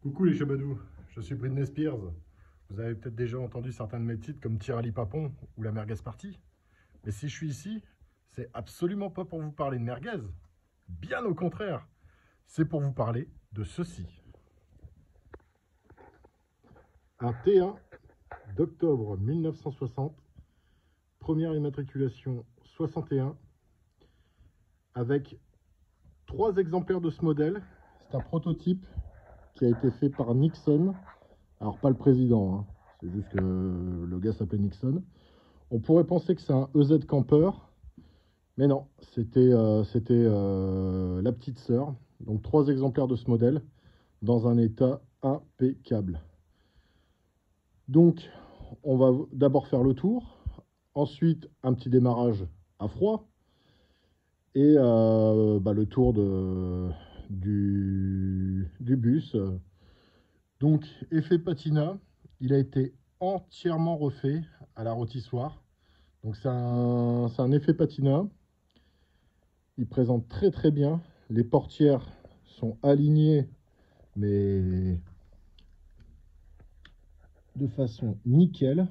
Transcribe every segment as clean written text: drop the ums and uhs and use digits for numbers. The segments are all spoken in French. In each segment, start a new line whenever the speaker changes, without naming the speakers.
Coucou les chabadous, je suis Britney Spears. Vous avez peut-être déjà entendu certains de mes titres comme Tire Ali Papon ou La Merguez Party. Mais si je suis ici, c'est absolument pas pour vous parler de merguez. Bien au contraire, c'est pour vous parler de ceci. Un T1 d'octobre 1960, première immatriculation 61, avec 3 exemplaires de ce modèle. C'est un prototype qui a été fait par Nixon. Alors pas le président, hein. C'est juste que le gars s'appelait Nixon. On pourrait penser que c'est un EZ Camper, mais non, c'était la petite sœur. Donc 3 exemplaires de ce modèle dans un état impeccable. Donc on va d'abord faire le tour, ensuite un petit démarrage à froid et le tour du bus. Donc effet patina, il a été entièrement refait à la rôtissoire. Donc c'est un effet patina. Il présente très très bien. Les portières sont alignées, mais de façon nickel.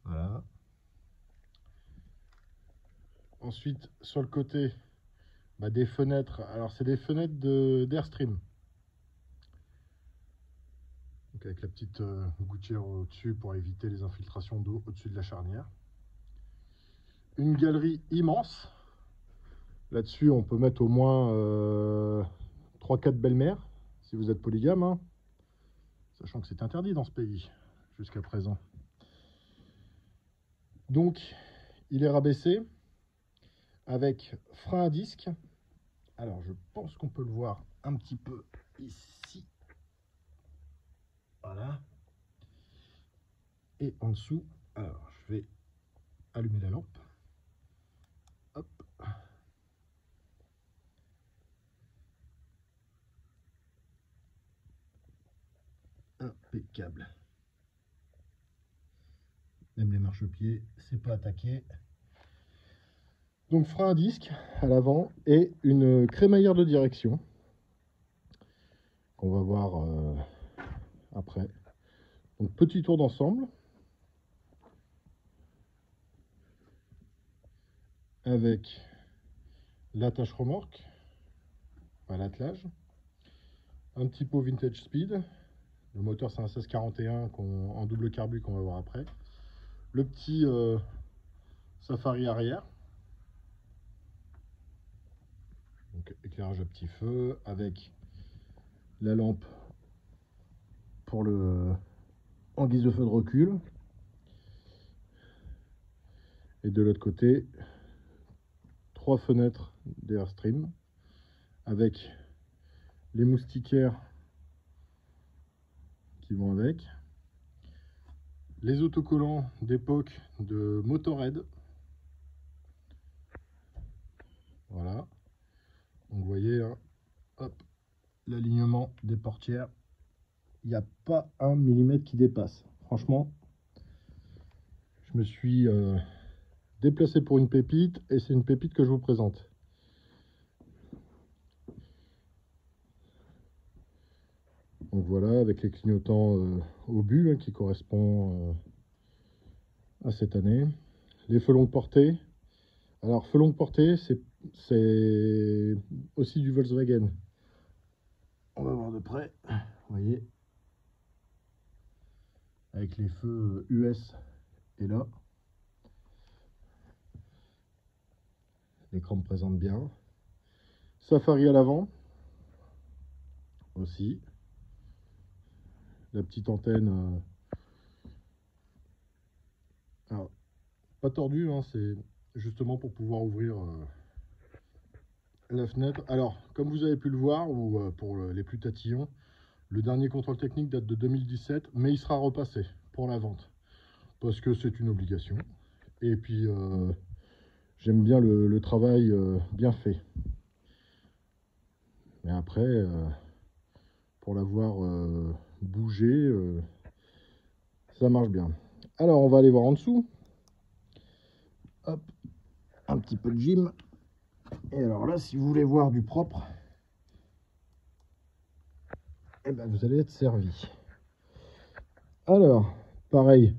Voilà. Ensuite, sur le côté, des fenêtres. Alors c'est des fenêtres d'Airstream. Donc avec la petite gouttière au-dessus pour éviter les infiltrations d'eau au-dessus de la charnière. Une galerie immense. Là-dessus, on peut mettre au moins 3-4 belles-mères, si vous êtes polygame, hein. Sachant que c'est interdit dans ce pays, jusqu'à présent. Donc, il est rabaissé, avec frein à disque. Alors, je pense qu'on peut le voir un petit peu ici. Voilà. Et en dessous, alors, je vais allumer la lampe. Hop. Impeccable. Même les marchepieds, c'est pas attaqué. Donc frein à disque à l'avant et une crémaillère de direction qu'on va voir après. Donc petit tour d'ensemble avec l'attache remorque, l'attelage, un petit pot vintage speed. Le moteur c'est un 1641 en double carbu qu'on va voir après. Le petit Safari arrière. Donc éclairage à petit feu avec la lampe pour en guise de feu de recul. Et de l'autre côté, 3 fenêtres d'Airstream avec les moustiquaires qui vont avec, les autocollants d'époque de Motorhead. Voilà. Donc vous voyez, hein, hop, l'alignement des portières. Il n'y a pas 1 millimètre qui dépasse. Franchement, je me suis déplacé pour une pépite et c'est une pépite que je vous présente. Donc voilà, avec les clignotants au but hein, qui correspond à cette année. Les feux longue portée. Alors feux longue portée, c'est aussi du Volkswagen. On va voir de près. Vous voyez, avec les feux US et là. L'écran me présente bien. Safari à l'avant aussi. La petite antenne. Alors, pas tordue, hein, c'est justement pour pouvoir ouvrir la fenêtre. Alors, comme vous avez pu le voir, ou pour les plus tatillons, le dernier contrôle technique date de 2017, mais il sera repassé pour la vente. Parce que c'est une obligation. Et puis, j'aime bien le travail bien fait. Mais après, pour l'avoir bougé, ça marche bien. Alors, on va aller voir en dessous. Hop, un petit peu de gym. Et alors là, si vous voulez voir du propre, et ben vous allez être servi. Alors, pareil.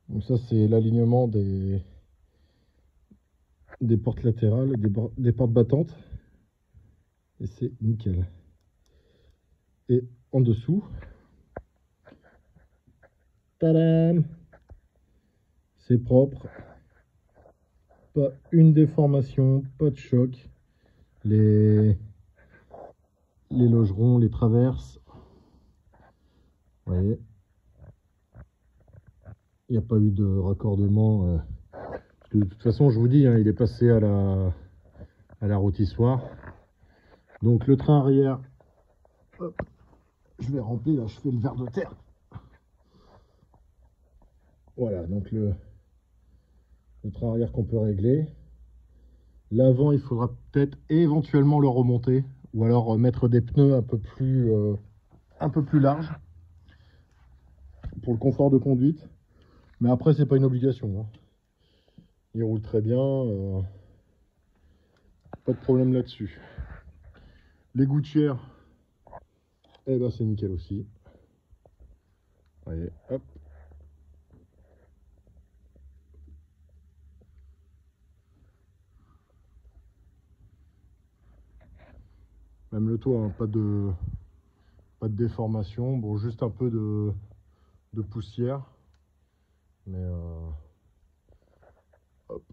Donc ça, c'est l'alignement des portes latérales, des portes battantes. Et c'est nickel. Et en dessous, tadam, c'est propre. Pas une déformation, pas de choc. Les logerons, les traverses. Vous voyez, il n'y a pas eu de raccordement. De toute façon, je vous dis, hein, il est passé à la rôtissoire. Donc le train arrière, hop, je vais remplir, là je fais le ver de terre. Voilà, donc le train arrière qu'on peut régler. L'avant, il faudra peut-être éventuellement le remonter, ou alors mettre des pneus un peu plus larges pour le confort de conduite. Mais après, c'est pas une obligation, hein. Il roule très bien, pas de problème là-dessus. Les gouttières, eh ben c'est nickel aussi. Voyez, hop. Même le toit, hein, pas de déformation. Bon, juste un peu de poussière. Mais hop.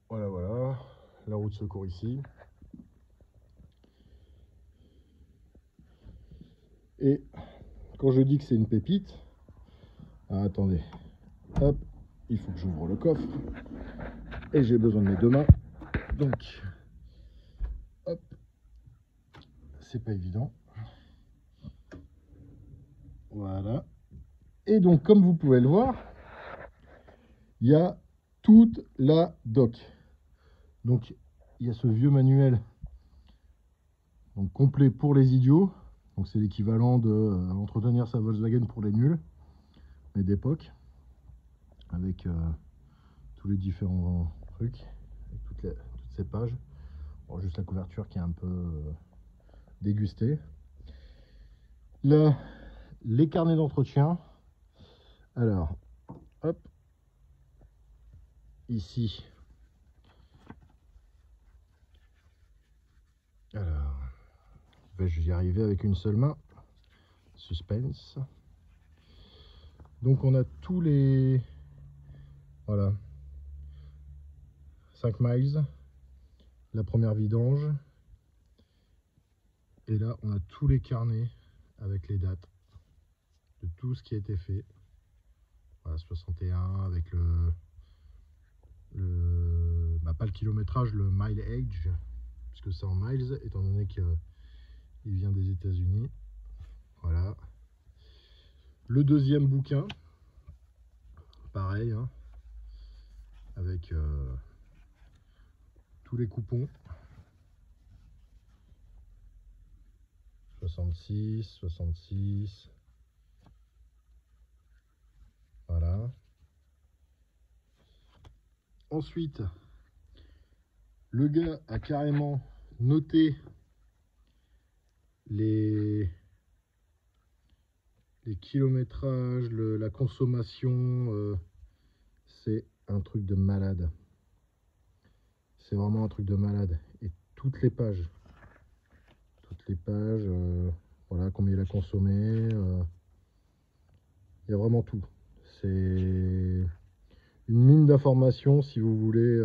Voilà, voilà. La roue de secours ici. Et quand je dis que c'est une pépite, attendez. Hop, il faut que j'ouvre le coffre. Et j'ai besoin de mes deux mains. Donc, hop. C'est pas évident. Voilà. Et donc, comme vous pouvez le voir, il y a toute la doc. Donc, il y a ce vieux manuel donc, complet pour les idiots. Donc, c'est l'équivalent de entretenir sa Volkswagen pour les nuls, mais d'époque, avec tous les différents trucs, avec toutes ces pages. Bon, juste la couverture qui est un peu dégustée. Là, les carnets d'entretien. Alors, hop, ici. Alors, vais-je y arriver avec une seule main? Suspense. Donc on a tous les... Voilà. 5 miles. La première vidange. Et là, on a tous les carnets avec les dates de tout ce qui a été fait. Voilà, 61 avec pas le kilométrage, le mile age, puisque c'est en miles, étant donné qu'il vient des États-Unis. Voilà. Le deuxième bouquin, pareil, hein, avec tous les coupons. 66, 66. Voilà. Ensuite, le gars a carrément noté les kilométrages, la consommation. C'est un truc de malade. C'est vraiment un truc de malade. Et toutes les pages. Voilà, combien il a consommé. Il y a vraiment tout. C'est une mine d'informations si vous voulez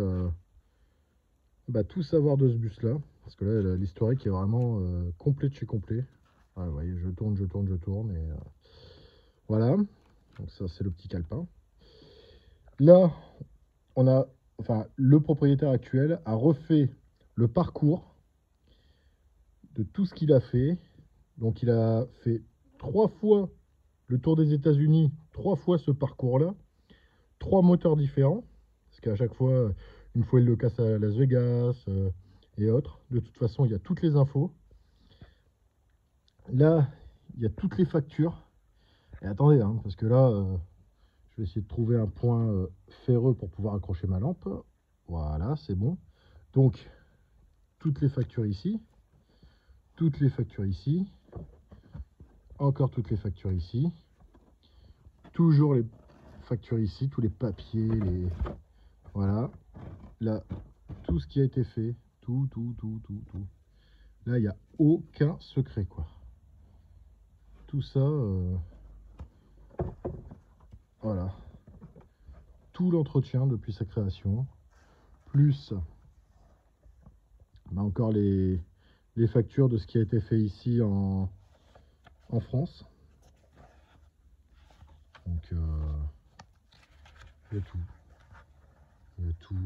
tout savoir de ce bus là. Parce que là, l'historique est vraiment complet de chez complet. Ah, vous voyez, je tourne. Et, voilà. Donc ça, c'est le petit calepin. Là, on a, le propriétaire actuel a refait le parcours de tout ce qu'il a fait. Donc il a fait 3 fois le tour des États-Unis, 3 fois ce parcours-là, 3 moteurs différents, parce qu'à chaque fois, une fois il le casse à Las Vegas et autres. De toute façon, il y a toutes les infos. Là, il y a toutes les factures. Et attendez, hein, parce que là, je vais essayer de trouver un point ferreux pour pouvoir accrocher ma lampe. Voilà, c'est bon. Donc, toutes les factures ici, toutes les factures ici. Encore toutes les factures ici. Toujours les factures ici, tous les papiers, les... Voilà. Là, tout ce qui a été fait. Tout. Là, il n'y a aucun secret, quoi. Tout ça... Voilà. Tout l'entretien depuis sa création. Plus bah, encore les factures de ce qui a été fait ici en France. Donc il y a tout. Il y a tout.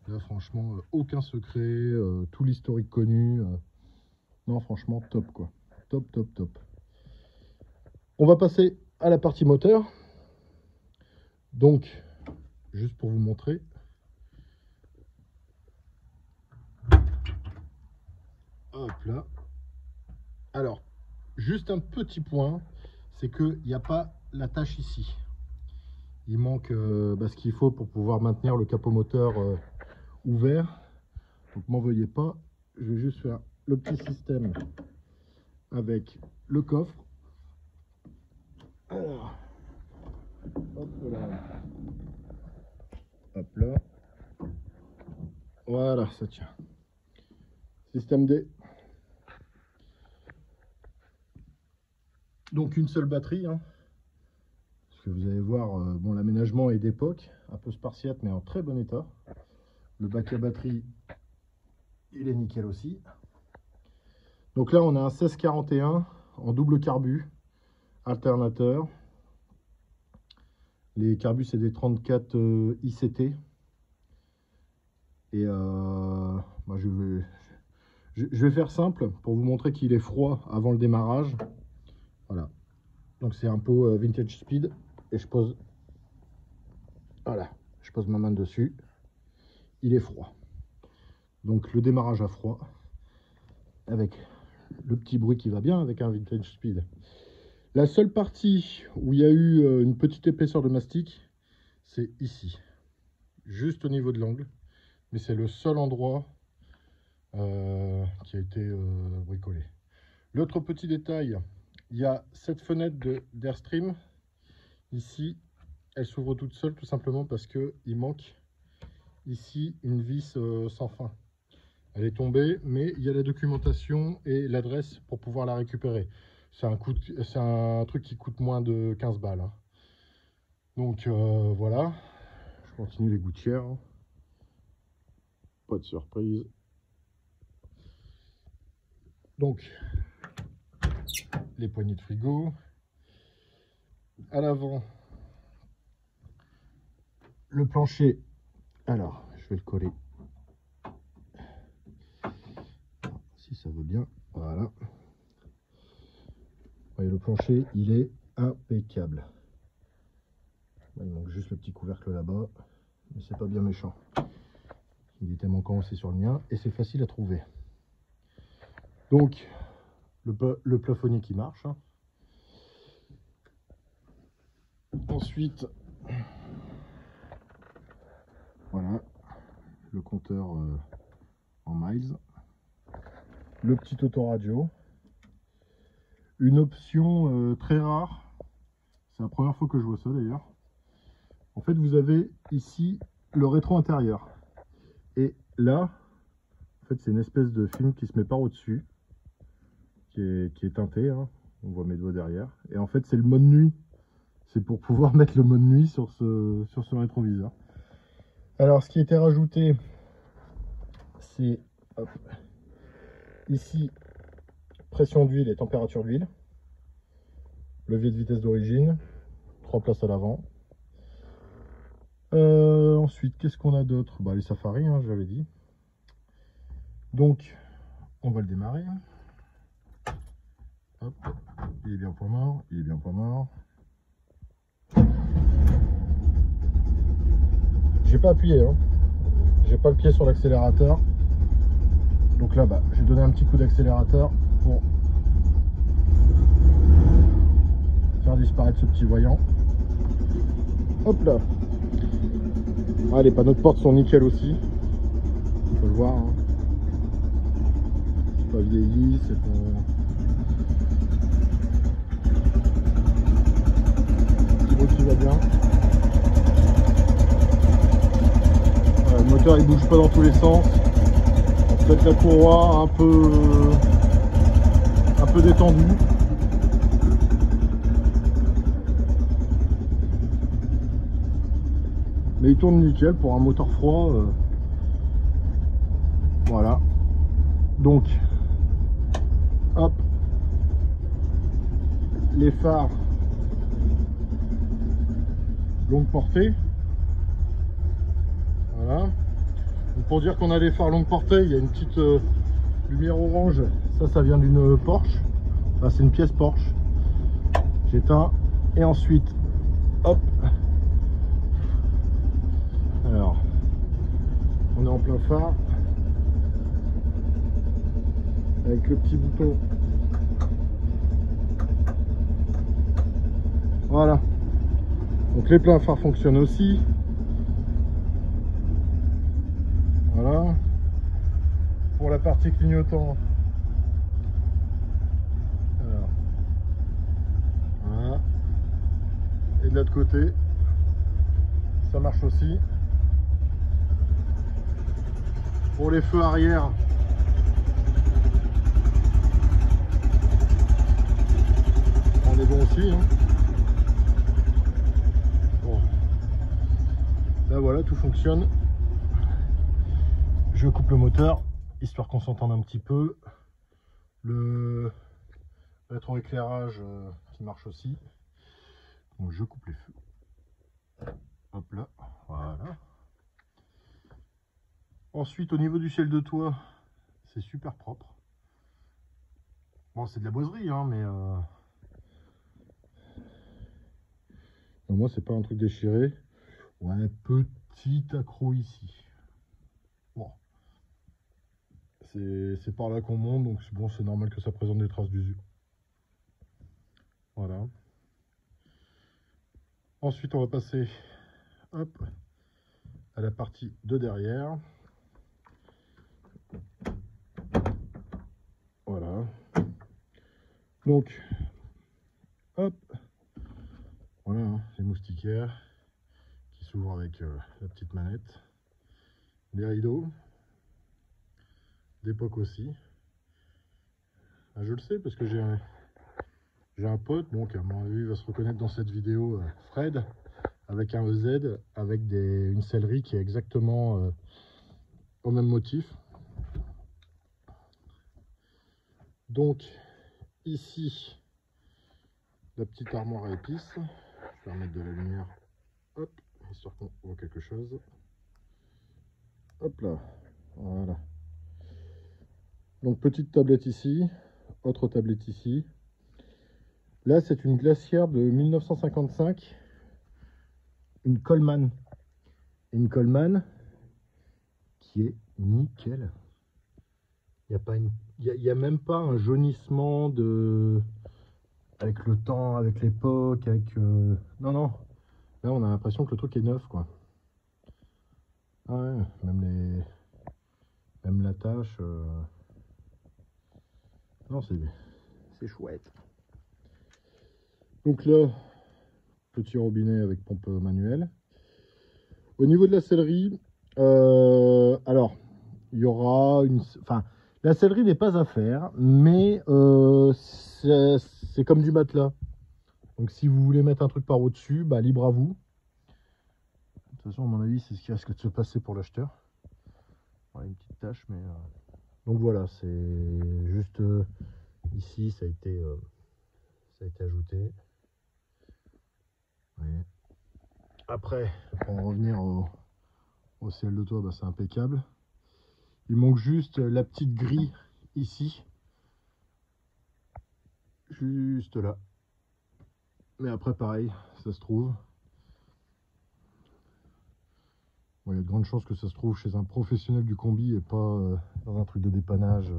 Là franchement aucun secret, tout l'historique connu. Non franchement top quoi. Top. On va passer à la partie moteur. Donc juste pour vous montrer. Hop là. Alors, juste un petit point, c'est qu'il n'y a pas l'attache ici. Il manque ce qu'il faut pour pouvoir maintenir le capot moteur ouvert. Donc m'en veuillez pas. Je vais juste faire le petit système avec le coffre. Alors, hop là. Voilà, ça tient. Système D. Donc une seule batterie, hein. Parce que vous allez voir, bon, l'aménagement est d'époque, un peu spartiate mais en très bon état. Le bac à batterie, il est nickel aussi. Donc là on a un 1641 en double carbu, alternateur. Les carbus c'est des 34 ICT. Et moi je vais faire simple pour vous montrer qu'il est froid avant le démarrage. Voilà, donc c'est un pot Vintage Speed et je pose, voilà, je pose ma main dessus, il est froid. Donc le démarrage à froid avec le petit bruit qui va bien avec un Vintage Speed. La seule partie où il y a eu une petite épaisseur de mastic, c'est ici, juste au niveau de l'angle, mais c'est le seul endroit qui a été bricolé. L'autre petit détail, il y a cette fenêtre d'Airstream ici, elle s'ouvre toute seule tout simplement parce que il manque ici une vis sans fin. Elle est tombée, mais il y a la documentation et l'adresse pour pouvoir la récupérer. C'est un truc qui coûte moins de 15 balles. Hein. Donc voilà, je continue les gouttières. Pas de surprise. Donc les poignées de frigo. À l'avant, le plancher. Alors, je vais le coller. Si ça veut bien. Voilà. Voyez, le plancher, il est impeccable. Il manque juste le petit couvercle là-bas. Mais c'est pas bien méchant. Il était manquant aussi sur le mien. Et c'est facile à trouver. Donc, le plafonnier qui marche. Ensuite, voilà, le compteur en miles. Le petit autoradio. Une option très rare. C'est la première fois que je vois ça d'ailleurs. En fait, vous avez ici le rétro intérieur. Et là, en fait, c'est une espèce de film qui se met par au-dessus. Qui est teinté, hein. On voit mes doigts derrière. Et en fait, c'est le mode nuit. C'est pour pouvoir mettre le mode nuit sur ce rétroviseur. Alors, ce qui a été rajouté, c'est ici, pression d'huile et température d'huile. Levier de vitesse d'origine. 3 places à l'avant. Ensuite, qu'est-ce qu'on a d'autre? Bah, les Safari, hein, je l'avais dit. Donc, on va le démarrer. Hop, il est bien point mort, il est bien point mort. J'ai pas appuyé, hein. J'ai pas le pied sur l'accélérateur. Donc là, bah, j'ai donné un petit coup d'accélérateur pour faire disparaître ce petit voyant. Hop là. Ah, les panneaux de porte sont nickel aussi. On peut le voir. Hein. pas vieilli, c'est pas... Petit bruit qui va bien. Le moteur il bouge pas dans tous les sens. Peut-être la courroie un peu détendue. Mais il tourne nickel pour un moteur froid. Voilà. Donc, hop, les phares longue portée. Voilà. Donc pour dire qu'on a des phares longue portée, il y a une petite lumière orange. Ça vient d'une Porsche. Enfin, c'est une pièce Porsche. J'éteins et ensuite, hop. Alors, on est en plein phare avec le petit bouton. Voilà. Donc les pleins phares fonctionnent aussi. Voilà. Pour la partie clignotant. Alors. Voilà. Et de l'autre côté, ça marche aussi. Pour les feux arrière, on est bon aussi. Hein. Bon. Là voilà, tout fonctionne. Je coupe le moteur, histoire qu'on s'entende un petit peu. Le rétroéclairage qui marche aussi. Donc je coupe les feux. Hop là, voilà. Ensuite, au niveau du ciel de toit, c'est super propre. Bon, c'est de la boiserie, hein, mais moi, c'est pas un truc déchiré. Ouais, petit accroc ici. Bon, c'est par là qu'on monte, donc bon, c'est normal que ça présente des traces d'usure. Voilà. Ensuite, on va passer, hop, à la partie de derrière. Voilà. Donc, hop, voilà, hein, les moustiquaires qui s'ouvrent avec la petite manette, des rideaux, des pocs aussi. Ah, je le sais parce que j'ai un pote, bon, qui à mon avis va se reconnaître dans cette vidéo, Fred, avec un EZ, avec une sellerie qui est exactement au même motif. Donc ici, la petite armoire à épices. Je vais remettre de la lumière, hop, histoire qu'on voit quelque chose. Hop là, voilà. Donc petite tablette ici, autre tablette ici. Là, c'est une glacière de 1955, une Coleman. Une Coleman qui est nickel. Il n'y a même pas un jaunissement avec le temps, avec l'époque, avec... Non, non. Là, on a l'impression que le truc est neuf, quoi. Ah ouais, même la tâche... Non, c'est chouette. Donc là, petit robinet avec pompe manuelle. Au niveau de la sellerie, alors, il y aura une... Enfin, la sellerie n'est pas à faire, mais c'est comme du matelas. Donc si vous voulez mettre un truc par au-dessus, bah, libre à vous. De toute façon, à mon avis, c'est ce qui risque de se passer pour l'acheteur. Voilà, une petite tâche, mais... Donc voilà, c'est juste ici, ça a été ajouté. Vous voyez. Après, pour en revenir au ciel de toit, bah, c'est impeccable. Il manque juste la petite grille ici. Juste là. Mais après, pareil, ça se trouve. Bon, il y a de grandes chances que ça se trouve chez un professionnel du combi et pas dans un truc de dépannage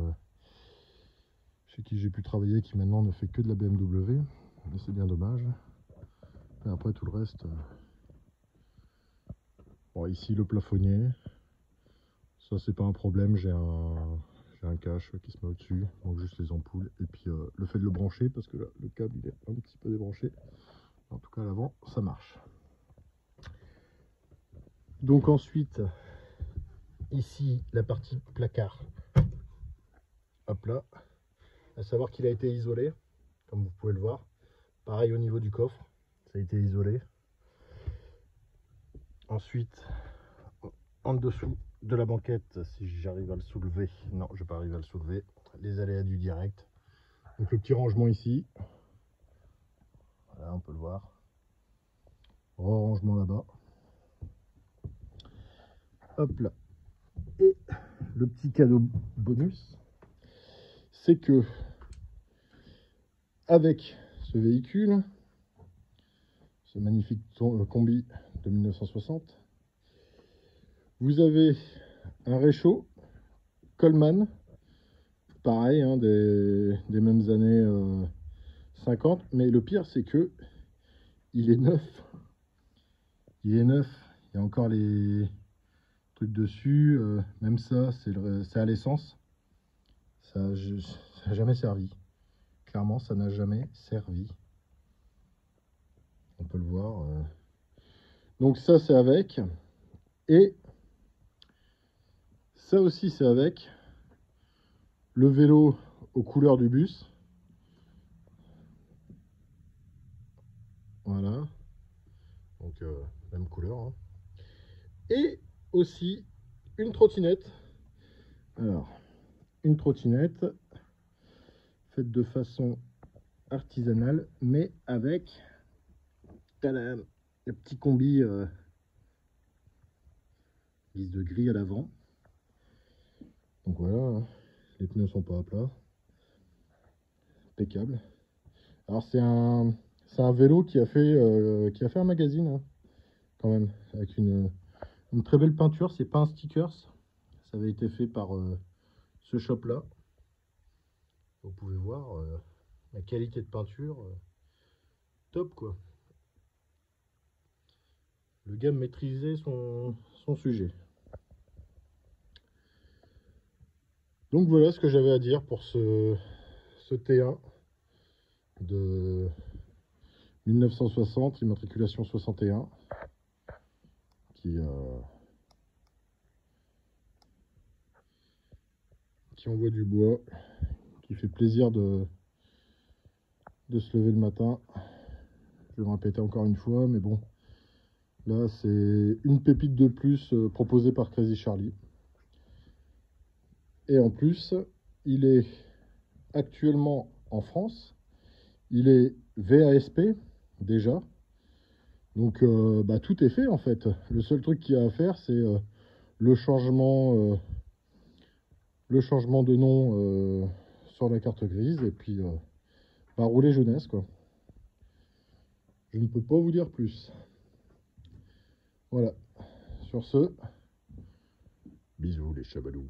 chez qui j'ai pu travailler, qui maintenant ne fait que de la BMW. Mais c'est bien dommage. Et après, tout le reste... Bon, ici, le plafonnier. Ça, c'est pas un problème. J'ai J'ai un cache qui se met au-dessus, donc juste les ampoules, et puis le fait de le brancher, parce que là, le câble il est un petit peu débranché. En tout cas, à l'avant, ça marche. Donc ensuite, ici, la partie placard. Hop là. À savoir qu'il a été isolé, comme vous pouvez le voir. Pareil au niveau du coffre, ça a été isolé. Ensuite, en dessous de la banquette, si j'arrive à le soulever, non, je ne vais pas arriver à le soulever, les aléas du direct. Donc le petit rangement ici, voilà, on peut le voir. Rangement là-bas. Hop là. Et le petit cadeau bonus, c'est que avec ce véhicule, ce magnifique combi de 1960, vous avez un réchaud Coleman, pareil, hein, des mêmes années 50, mais le pire c'est que il est neuf. Il est neuf, il y a encore les trucs dessus, même ça, c'est à l'essence. Ça n'a jamais servi. Clairement, ça n'a jamais servi. On peut le voir. Donc ça, c'est avec. Et ça aussi, c'est avec le vélo aux couleurs du bus. Voilà. Donc, même couleur. Hein. Et aussi une trottinette. Alors, une trottinette faite de façon artisanale, mais avec tadam, le petit combi guise de grille à l'avant. Donc voilà, hein. Les pneus sont pas à plat. Impeccable. Alors c'est un vélo qui a fait un magazine, hein, quand même, avec une très belle peinture. C'est pas un stickers, ça avait été fait par ce shop là. Vous pouvez voir la qualité de peinture, top quoi. Le gars maîtrisait son sujet. Donc voilà ce que j'avais à dire pour ce T1 de 1960, immatriculation 61, qui envoie du bois, qui fait plaisir de se lever le matin. Je vais me répéter encore une fois, mais bon, là c'est une pépite de plus proposée par Crazy Charlie. Et en plus, il est actuellement en France, il est VASP déjà, donc bah, tout est fait en fait. Le seul truc qu'il y a à faire, c'est le changement de nom sur la carte grise, et puis bah, rouler jeunesse quoi. Je ne peux pas vous dire plus. Voilà. Sur ce, bisous les chabalous.